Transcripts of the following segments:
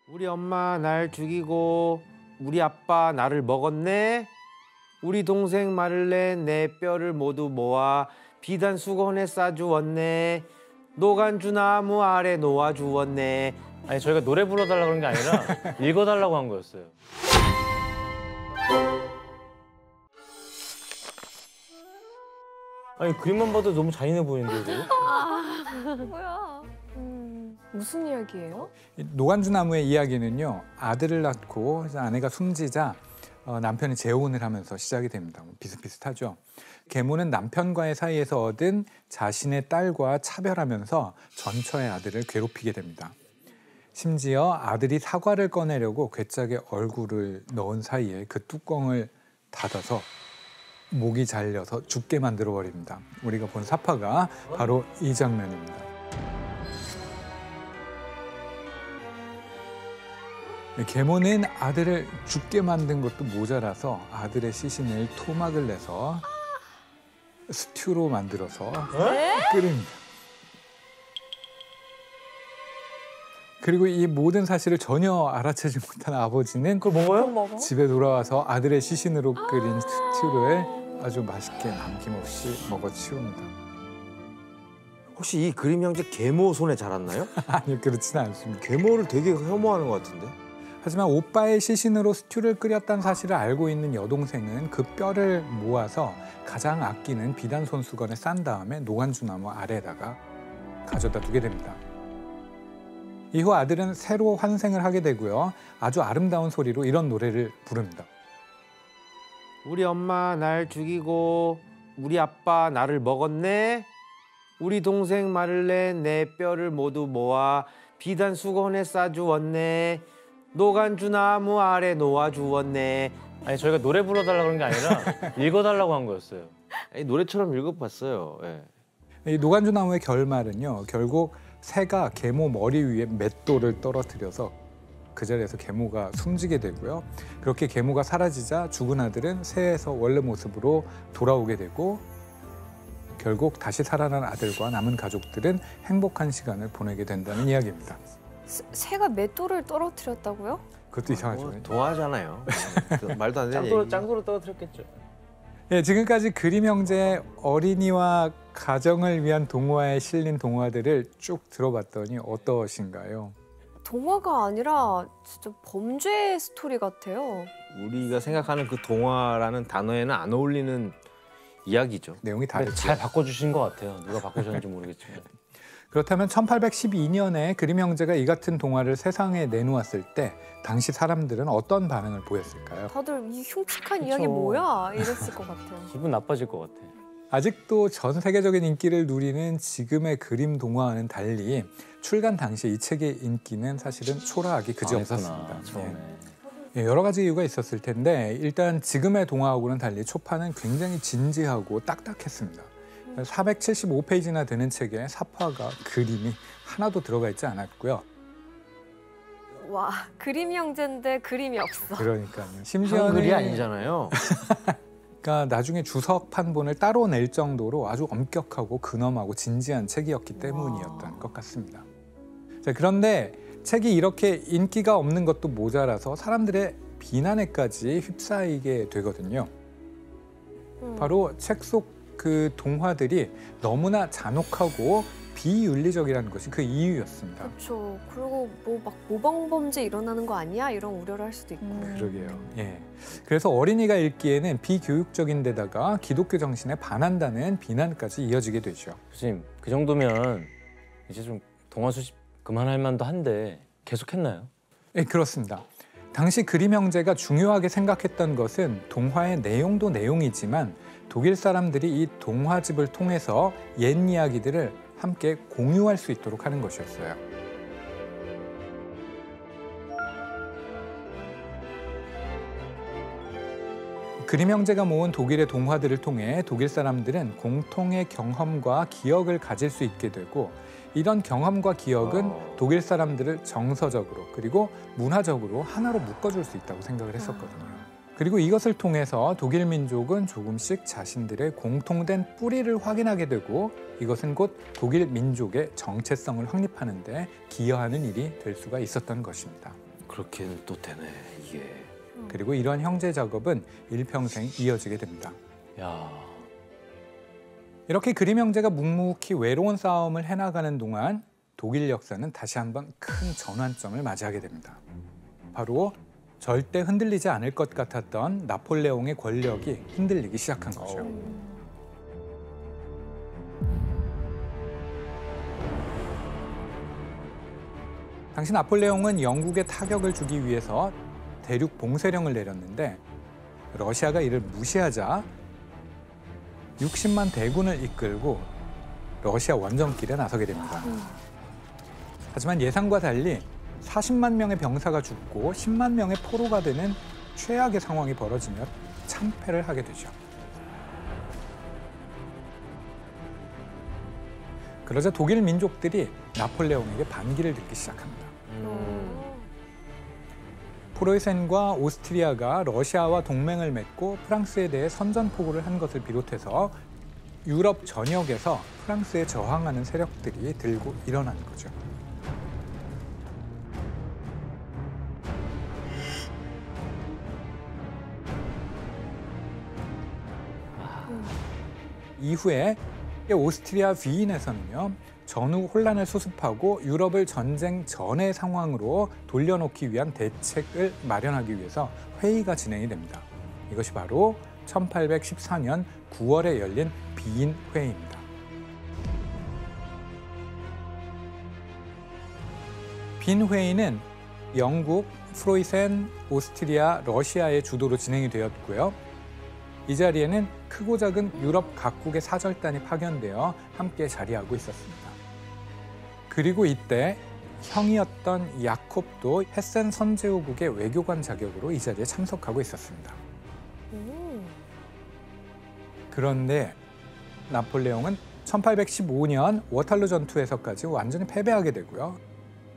우리 엄마 날 죽이고 우리 아빠 나를 먹었네. 우리 동생 말을 내 뼈를 모두 모아 비단 수건에 싸주었네. 노간주 나무 아래 놓아주었네. 아니 저희가 노래 불러달라고 그런 게 아니라 읽어달라고 한 거였어요. 아니 그림만 봐도 너무 잔인해 보이는데 이거? 뭐야? 무슨 이야기예요? 노간주 나무의 이야기는요. 아들을 낳고 아내가 숨지자 남편이 재혼을 하면서 시작이 됩니다. 비슷비슷하죠. 계모는 남편과의 사이에서 얻은 자신의 딸과 차별하면서 전처의 아들을 괴롭히게 됩니다. 심지어 아들이 사과를 꺼내려고 괴짝에 얼굴을 넣은 사이에 그 뚜껑을 닫아서 목이 잘려서 죽게 만들어 버립니다. 우리가 본 사파가 바로 이 장면입니다. 계모는 아들을 죽게 만든 것도 모자라서 아들의 시신을 토막을 내서 스튜로 만들어서 끓입니다. 그리고 이 모든 사실을 전혀 알아채지 못한 아버지는 그걸 먹어요? 집에 돌아와서 아들의 시신으로 끓인 스튜를 아주 맛있게 남김없이 먹어치웁니다. 혹시 이 그림 형제 계모 손에 자랐나요? 아니요, 그렇지는 않습니다. 계모를 되게 혐오하는 것 같은데. 하지만 오빠의 시신으로 스튜를 끓였다는 사실을 알고 있는 여동생은 그 뼈를 모아서 가장 아끼는 비단 손수건에 싼 다음에 노간주나무 아래에다가 가져다 두게 됩니다. 이후 아들은 새로 환생을 하게 되고요. 아주 아름다운 소리로 이런 노래를 부릅니다. 우리 엄마 날 죽이고 우리 아빠 나를 먹었네. 우리 동생 말을 내 뼈를 모두 모아 비단 수건에 싸주었네. 노간주 나무 아래 놓아주었네. 아니 저희가 노래 불러달라고 그런 게 아니라 읽어달라고 한 거였어요. 아니, 노래처럼 읽어봤어요. 예. 이 노간주나무의 결말은요. 결국 새가 계모 머리 위에 맷돌을 떨어뜨려서 그 자리에서 계모가 숨지게 되고요. 그렇게 계모가 사라지자 죽은 아들은 새에서 원래 모습으로 돌아오게 되고 결국 다시 살아난 아들과 남은 가족들은 행복한 시간을 보내게 된다는 이야기입니다. 새가 맷돌을 떨어뜨렸다고요? 그것도 이상하죠. 동화잖아요. 말도 안 되는 얘기. 짱구로 떨어뜨렸겠죠. 예, 지금까지 그림 형제의 어린이와 가정을 위한 동화에 실린 동화들을 쭉 들어봤더니 어떠신가요? 동화가 아니라 진짜 범죄 스토리 같아요. 우리가 생각하는 그 동화라는 단어에는 안 어울리는 이야기죠. 내용이 근데 다르죠. 잘 바꿔주신 것 같아요. 누가 바꾸셨는지 모르겠지만. 그렇다면 1812년에 그림 형제가 이 같은 동화를 세상에 내놓았을 때 당시 사람들은 어떤 반응을 보였을까요? 다들 이 흉측한 그쵸. 이야기 뭐야? 이랬을 것 같아요. 기분 나빠질 것 같아. 아직도 전 세계적인 인기를 누리는 지금의 그림 동화와는 달리 출간 당시 이 책의 인기는 사실은 초라하기 그지없었습니다. 처음에. 예, 여러 가지 이유가 있었을 텐데 일단 지금의 동화하고는 달리 초판은 굉장히 진지하고 딱딱했습니다. 475페이지나 되는 책에 사파가 그림이 하나도 들어가 있지 않았고요. 와, 그림 형제인데 그림이 없어. 그러니까요. 한글이 심지어는 아니잖아요. 그러니까 나중에 주석 판본을 따로 낼 정도로 아주 엄격하고 근엄하고 진지한 책이었기 때문이었던 것 같습니다. 자, 그런데 책이 이렇게 인기가 없는 것도 모자라서 사람들의 비난에까지 휩싸이게 되거든요. 바로 책 속 그 동화들이 너무나 잔혹하고 비윤리적이라는 것이 그 이유였습니다. 그렇죠. 그리고 뭐 막 모방 범죄 일어나는 거 아니야? 이런 우려를 할 수도 있고. 그러게요. 예. 그래서 어린이가 읽기에는 비교육적인 데다가 기독교 정신에 반한다는 비난까지 이어지게 되죠. 교수님 그 정도면 이제 좀 동화 수집 그만할 만도 한데 계속했나요? 예, 그렇습니다. 당시 그림 형제가 중요하게 생각했던 것은 동화의 내용도 내용이지만 독일 사람들이 이 동화집을 통해서 옛 이야기들을 함께 공유할 수 있도록 하는 것이었어요. 그림 형제가 모은 독일의 동화들을 통해 독일 사람들은 공통의 경험과 기억을 가질 수 있게 되고 이런 경험과 기억은 독일 사람들을 정서적으로 그리고 문화적으로 하나로 묶어줄 수 있다고 생각을 했었거든요. 그리고 이것을 통해서 독일 민족은 조금씩 자신들의 공통된 뿌리를 확인하게 되고 이것은 곧 독일 민족의 정체성을 확립하는 데 기여하는 일이 될 수가 있었던 것입니다. 그렇게는 또 되네 이게. 그리고 이러한 형제 작업은 일평생 이어지게 됩니다. 야, 이렇게 그림 형제가 묵묵히 외로운 싸움을 해나가는 동안 독일 역사는 다시 한번 큰 전환점을 맞이하게 됩니다. 바로 절대 흔들리지 않을 것 같았던 나폴레옹의 권력이 흔들리기 시작한 거죠. 당시 나폴레옹은 영국에 타격을 주기 위해서 대륙 봉쇄령을 내렸는데 러시아가 이를 무시하자 60만 대군을 이끌고 러시아 원정길에 나서게 됩니다. 하지만 예상과 달리 40만 명의 병사가 죽고 10만 명의 포로가 되는 최악의 상황이 벌어지며 참패를 하게 되죠. 그러자 독일 민족들이 나폴레옹에게 반기를 듣기 시작합니다. 프로이센과 오스트리아가 러시아와 동맹을 맺고 프랑스에 대해 선전포고를 한 것을 비롯해서 유럽 전역에서 프랑스에 저항하는 세력들이 들고 일어난 거죠. 이후에 오스트리아 위인에서는요, 전후 혼란을 수습하고 유럽을 전쟁 전의 상황으로 돌려놓기 위한 대책을 마련하기 위해서 회의가 진행이 됩니다. 이것이 바로 1814년 9월에 열린 비인 회의입니다. 빈 회의는 영국, 프로이센, 오스트리아, 러시아의 주도로 진행이 되었고요. 이 자리에는 크고 작은 유럽 각국의 사절단이 파견되어 함께 자리하고 있었습니다. 그리고 이때 형이었던 야콥도 헤센 선제후국의 외교관 자격으로 이 자리에 참석하고 있었습니다. 그런데 나폴레옹은 1815년 워탈루 전투에서까지 완전히 패배하게 되고요.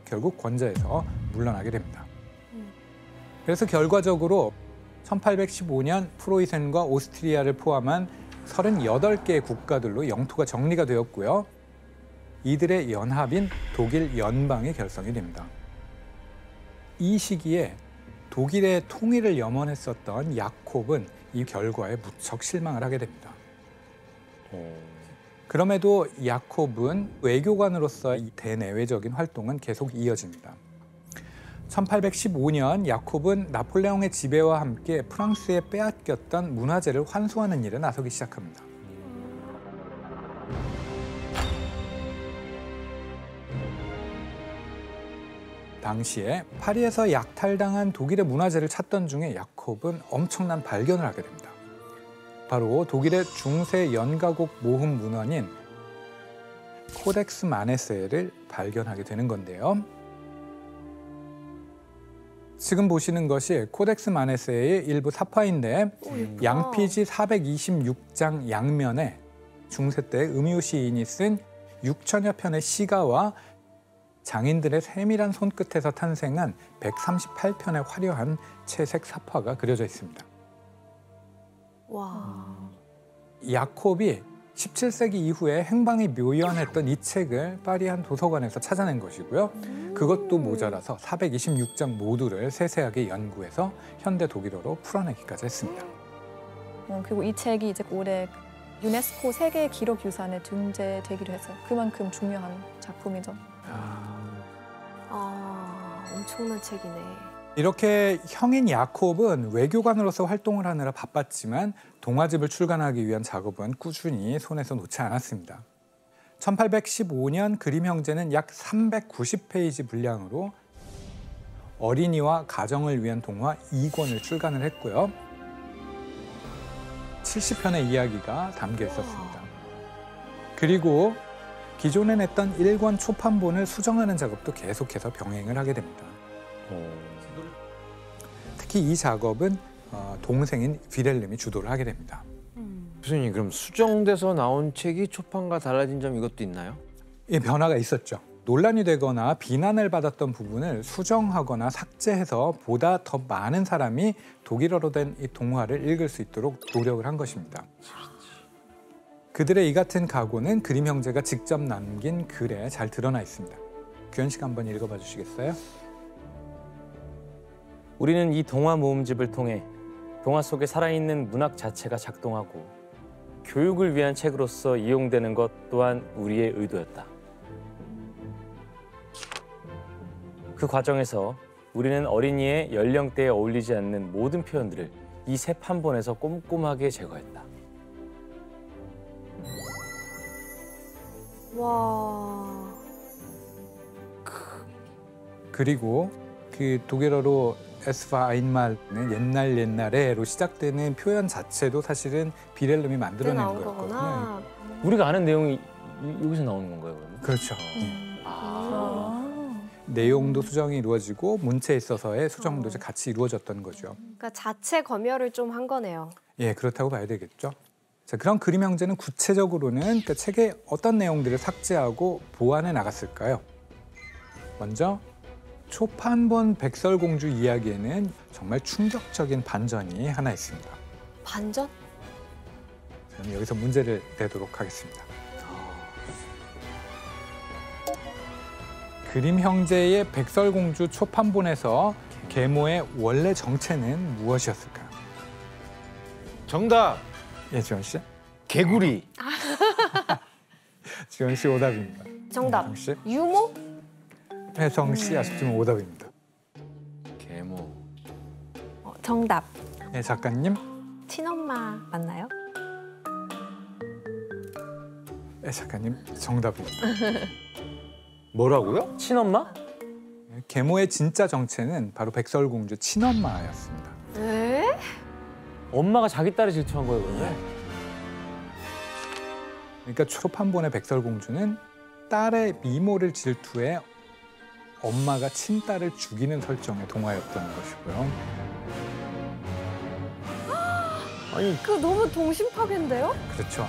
결국 권좌에서 물러나게 됩니다. 그래서 결과적으로 1815년 프로이센과 오스트리아를 포함한 38개의 국가들로 영토가 정리가 되었고요. 이들의 연합인 독일 연방이 결성이 됩니다. 이 시기에 독일의 통일을 염원했었던 야콥은 이 결과에 무척 실망을 하게 됩니다. 그럼에도 야콥은 외교관으로서 이 대내외적인 활동은 계속 이어집니다. 1815년 야콥은 나폴레옹의 지배와 함께 프랑스에 빼앗겼던 문화재를 환수하는 일에 나서기 시작합니다. 당시에 파리에서 약탈당한 독일의 문화재를 찾던 중에 야콥은 엄청난 발견을 하게 됩니다. 바로 독일의 중세 연가곡 모흠 문헌인 코덱스 마네세를 발견하게 되는 건데요. 지금 보시는 것이 코덱스 마네세의 일부 사파인데 양피지 426장 양면에 중세 때 음유 시인이 쓴 6천여 편의 시가와 장인들의 세밀한 손끝에서 탄생한 138편의 화려한 채색 사파가 그려져 있습니다. 와. 야콥이 17세기 이후에 행방이 묘연했던 이 책을 파리 한 도서관에서 찾아낸 것이고요. 그것도 모자라서 426장 모두를 세세하게 연구해서 현대 독일어로 풀어내기까지 했습니다. 그리고 이 책이 이제 올해 유네스코 세계 기록 유산에 등재되기로 해서 그만큼 중요한 작품이죠. 엄청난 책이네. 이렇게 형인 야콥은 외교관으로서 활동을 하느라 바빴지만 동화집을 출간하기 위한 작업은 꾸준히 손에서 놓지 않았습니다. 1815년 그림 형제는 약 390페이지 분량으로 어린이와 가정을 위한 동화 2권을 출간을 했고요. 70편의 이야기가 담겨 있었습니다. 그리고 기존에 냈던 1권 초판본을 수정하는 작업도 계속해서 병행을 하게 됩니다. 특히 이 작업은 동생인 비렐름이 주도를 하게 됩니다. 교수님, 그럼 수정돼서 나온 책이 초판과 달라진 점 이것도 있나요? 예, 변화가 있었죠. 논란이 되거나 비난을 받았던 부분을 수정하거나 삭제해서 보다 더 많은 사람이 독일어로 된 이 동화를 읽을 수 있도록 노력을 한 것입니다. 그들의 이 같은 각오는 그림 형제가 직접 남긴 글에 잘 드러나 있습니다. 규현 씨가 한번 읽어봐 주시겠어요? 우리는 이 동화 모음집을 통해 동화 속에 살아있는 문학 자체가 작동하고 교육을 위한 책으로서 이용되는 것 또한 우리의 의도였다. 그 과정에서 우리는 어린이의 연령대에 어울리지 않는 모든 표현들을 이 새 판본에서 꼼꼼하게 제거했다. 와. 그리고 그 독일어로 Es war einmal는 옛날에로 시작되는 표현 자체도 사실은 비렐름이 그때 만들어낸 나온 거였거든요. 거구나. 우리가 아는 내용이 여기서 나오는 건가요, 그러면? 그렇죠. 아. 내용도 수정이 이루어지고 문체에 있어서의 수정도 이제 같이 이루어졌던 거죠. 그러니까 자체 검열을 좀 한 거네요. 예, 그렇다고 봐야 되겠죠. 자, 그럼 그림 형제는 구체적으로는 그러니까 책에 어떤 내용들을 삭제하고 보완해 나갔을까요? 먼저 초판본 백설공주 이야기에는 정말 충격적인 반전이 하나 있습니다. 반전? 저는 여기서 문제를 내도록 하겠습니다. 그림 형제의 백설공주 초판본에서 계모의 원래 정체는 무엇이었을까요? 정답 예, 지원 씨. 개구리. 지원 씨 오답입니다. 정답. 혜성 씨. 유모? 혜성 씨 아쉽지만 오답입니다. 계모. 정답. 예, 작가님. 친엄마 맞나요? 예, 작가님 정답입니다. 뭐라고요? 친엄마? 계모의 진짜 정체는 바로 백설공주 친엄마였습니다. 에? 엄마가 자기 딸을 질투한 거예요, 그러면? 그러니까 초판본의 백설공주는 딸의 미모를 질투해 엄마가 친딸을 죽이는 설정의 동화였던 것이고요. 아니, 그거 너무 동심 파괴인데요? 그렇죠.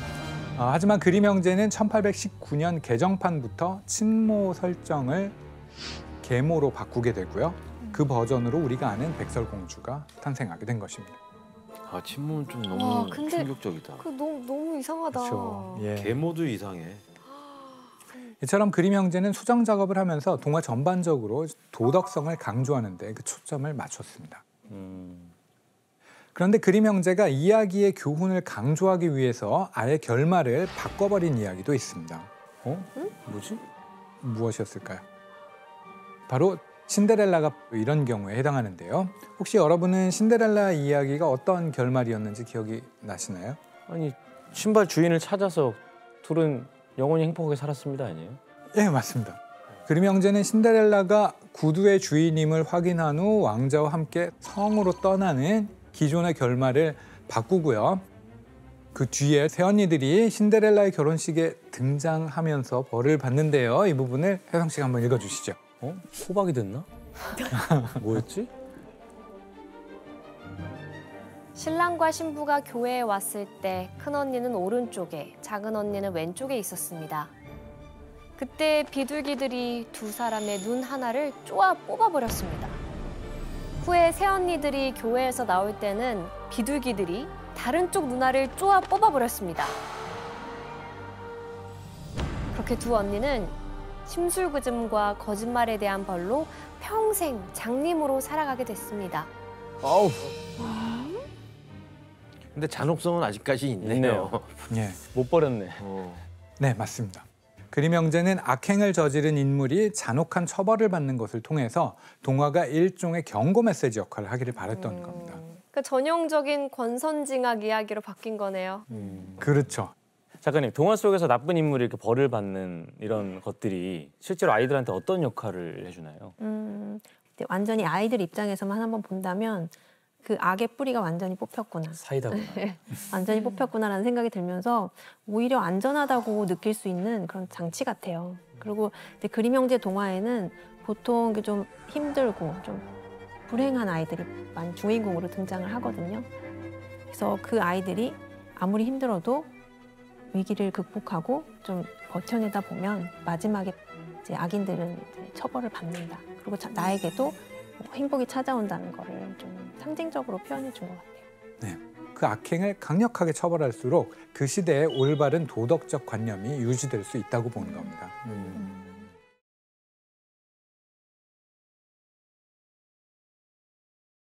하지만 그림 형제는 1819년 개정판부터 친모 설정을 계모로 바꾸게 되고요. 그 버전으로 우리가 아는 백설공주가 탄생하게 된 것입니다. 아 친모는 좀 너무 와, 근데 충격적이다. 그거 너무 이상하다. 그렇죠. 예. 계모도 이상해. 이처럼 그림 형제는 수정 작업을 하면서 동화 전반적으로 도덕성을 강조하는 데 그 초점을 맞췄습니다. 그런데 그림 형제가 이야기의 교훈을 강조하기 위해서 아예 결말을 바꿔버린 이야기도 있습니다. 뭐지? 무엇이었을까요? 바로 신데렐라가 이런 경우에 해당하는데요. 혹시 여러분은 신데렐라 이야기가 어떤 결말이었는지 기억이 나시나요? 아니, 신발 주인을 찾아서 둘은 영원히 행복하게 살았습니다, 아니에요? 예, 맞습니다. 그림 형제는 신데렐라가 구두의 주인임을 확인한 후 왕자와 함께 성으로 떠나는 기존의 결말을 바꾸고요. 그 뒤에 새언니들이 신데렐라의 결혼식에 등장하면서 벌을 받는데요. 이 부분을 혜성 씨가 한번 읽어주시죠. 호박이 됐나? 뭐였지? 신랑과 신부가 교회에 왔을 때 큰언니는 오른쪽에, 작은 언니는 왼쪽에 있었습니다. 그때 비둘기들이 두 사람의 눈 하나를 쪼아 뽑아버렸습니다. 후에 새언니들이 교회에서 나올 때는 비둘기들이 다른 쪽 눈알을 쪼아 뽑아버렸습니다. 그렇게 두 언니는 심술궂음과 거짓말에 대한 벌로 평생 장님으로 살아가게 됐습니다. 아우. 근데 잔혹성은 아직까지 있네요. 있네요. 예, 못 버렸네. 네, 맞습니다. 그림 형제는 악행을 저지른 인물이 잔혹한 처벌을 받는 것을 통해서 동화가 일종의 경고 메시지 역할을 하기를 바랬던 겁니다. 그 전형적인 권선징악 이야기로 바뀐 거네요. 그렇죠. 작가님, 동화 속에서 나쁜 인물이 이렇게 벌을 받는 이런 것들이 실제로 아이들한테 어떤 역할을 해주나요? 근데 완전히 아이들 입장에서만 한번 본다면 그 악의 뿌리가 완전히 뽑혔구나. 사이다구나. 완전히 뽑혔구나라는 생각이 들면서 오히려 안전하다고 느낄 수 있는 그런 장치 같아요. 그리고 이제 그림 형제 동화에는 보통 좀 힘들고 좀 불행한 아이들이 많이 주인공으로 등장을 하거든요. 그래서 그 아이들이 아무리 힘들어도 위기를 극복하고 좀 버텨내다 보면 마지막에 이제 악인들은 이제 처벌을 받는다. 그리고 나에게도 행복이 찾아온다는 거를 좀 상징적으로 표현해 준 것 같아요. 네, 그 악행을 강력하게 처벌할수록 그 시대의 올바른 도덕적 관념이 유지될 수 있다고 보는 겁니다.